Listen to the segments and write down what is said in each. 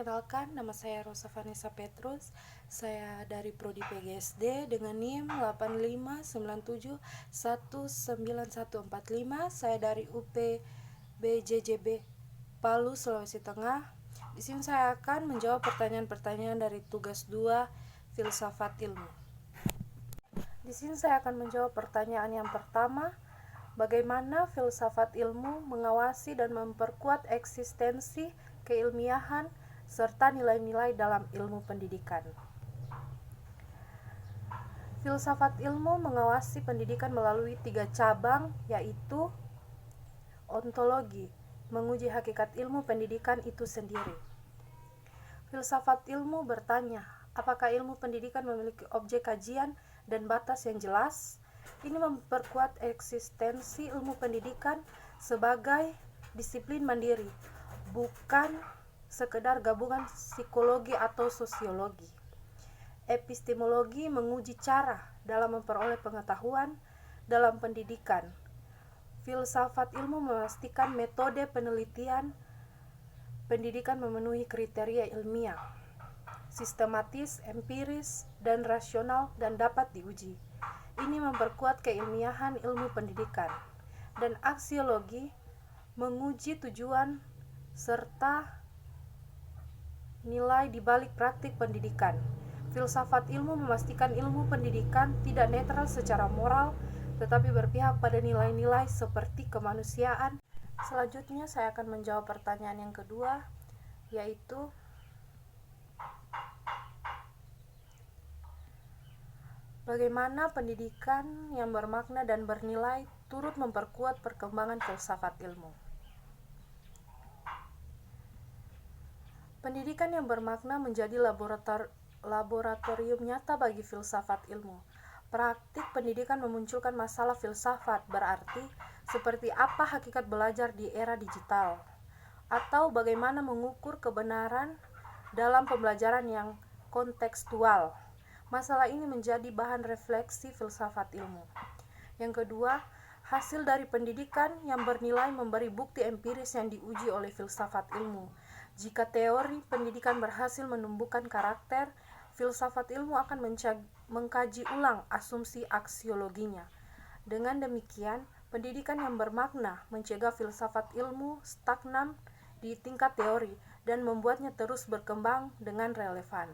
Perkenalkan, nama saya Rosa Vanessa Petrus. Saya dari Prodi PGSD dengan NIM 8597194145. Saya dari UP BJJB Palu, Sulawesi Tengah. Di sini saya akan menjawab pertanyaan-pertanyaan dari tugas 2 Filsafat Ilmu. Di sini saya akan menjawab pertanyaan yang pertama, bagaimana filsafat ilmu mengawasi dan memperkuat eksistensi keilmiahan serta nilai-nilai dalam ilmu pendidikan. Filsafat ilmu mengawasi pendidikan melalui 3 cabang, yaitu ontologi, menguji hakikat ilmu pendidikan itu sendiri. Filsafat ilmu bertanya, apakah ilmu pendidikan memiliki objek kajian dan batas yang jelas? Ini memperkuat eksistensi ilmu pendidikan sebagai disiplin mandiri, bukan sekedar gabungan psikologi atau sosiologi. Epistemologi menguji cara dalam memperoleh pengetahuan dalam pendidikan. Filsafat ilmu memastikan metode penelitian pendidikan memenuhi kriteria ilmiah, sistematis, empiris, dan rasional dan dapat diuji. Ini memperkuat keilmiahan ilmu pendidikan. Dan aksiologi menguji tujuan serta nilai di balik praktik pendidikan. Filsafat ilmu memastikan ilmu pendidikan tidak netral secara moral, tetapi berpihak pada nilai-nilai seperti kemanusiaan. Selanjutnya saya akan menjawab pertanyaan yang kedua, yaitu bagaimana pendidikan yang bermakna dan bernilai turut memperkuat perkembangan filsafat ilmu. Pendidikan yang bermakna menjadi laboratorium nyata bagi filsafat ilmu. Praktik pendidikan memunculkan masalah filsafat, berarti seperti apa hakikat belajar di era digital, atau bagaimana mengukur kebenaran dalam pembelajaran yang kontekstual. Masalah ini menjadi bahan refleksi filsafat ilmu. Yang kedua, hasil dari pendidikan yang bernilai memberi bukti empiris yang diuji oleh filsafat ilmu. Jika teori pendidikan berhasil menumbuhkan karakter, filsafat ilmu akan mengkaji ulang asumsi aksiologinya. Dengan demikian, pendidikan yang bermakna mencegah filsafat ilmu stagnan di tingkat teori dan membuatnya terus berkembang dengan relevan.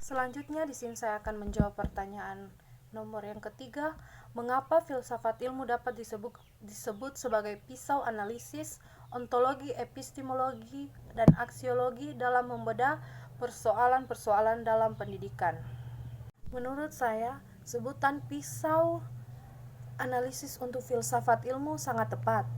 Selanjutnya di sini saya akan menjawab pertanyaan nomor yang ketiga, mengapa filsafat ilmu dapat disebut sebagai pisau analisis, ontologi, epistemologi, dan aksiologi dalam membedah persoalan-persoalan dalam pendidikan. Menurut saya, sebutan pisau analisis untuk filsafat ilmu sangat tepat,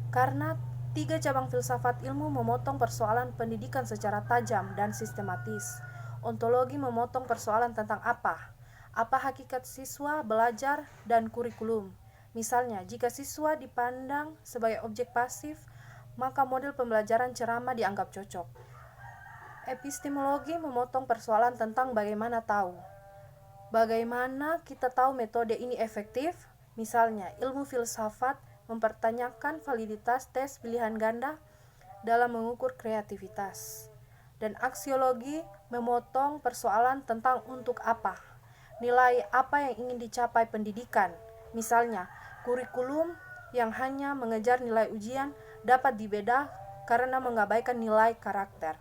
karena 3 cabang filsafat ilmu memotong persoalan pendidikan secara tajam dan sistematis. Ontologi memotong persoalan tentang apa hakikat siswa, belajar, dan kurikulum. Misalnya, jika siswa dipandang sebagai objek pasif, maka model pembelajaran ceramah dianggap cocok. Epistemologi memotong persoalan tentang bagaimana kita tahu metode ini efektif. Misalnya, ilmu filsafat mempertanyakan validitas tes pilihan ganda dalam mengukur kreativitas. Dan aksiologi memotong persoalan tentang untuk apa, nilai apa yang ingin dicapai pendidikan. Misalnya, kurikulum yang hanya mengejar nilai ujian dapat dibedah karena mengabaikan nilai karakter.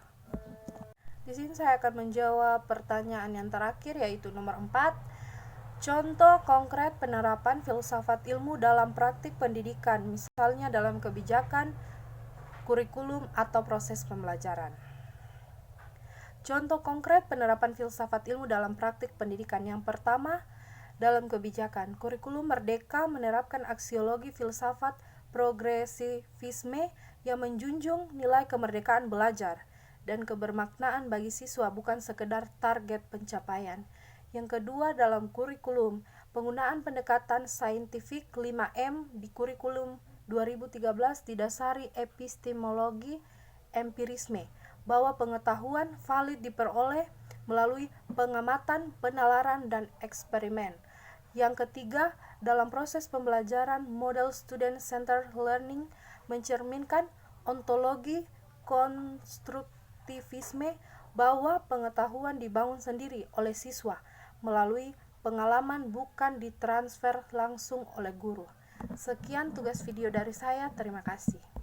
Di sini saya akan menjawab pertanyaan yang terakhir, yaitu nomor 4. Contoh konkret penerapan filsafat ilmu dalam praktik pendidikan, misalnya dalam kebijakan, kurikulum, atau proses pembelajaran. Contoh konkret penerapan filsafat ilmu dalam praktik pendidikan. Yang pertama, dalam kebijakan, kurikulum merdeka menerapkan aksiologi filsafat progresivisme yang menjunjung nilai kemerdekaan belajar dan kebermaknaan bagi siswa, bukan sekedar target pencapaian. Yang kedua, dalam kurikulum, penggunaan pendekatan saintifik 5M di kurikulum 2013 didasari epistemologi empirisme, bahwa pengetahuan valid diperoleh melalui pengamatan, penalaran, dan eksperimen. Yang ketiga, dalam proses pembelajaran, model student-centered learning mencerminkan ontologi konstruktif konstruktivisme bahwa pengetahuan dibangun sendiri oleh siswa melalui pengalaman, bukan ditransfer langsung oleh guru. Sekian tugas video dari saya, terima kasih.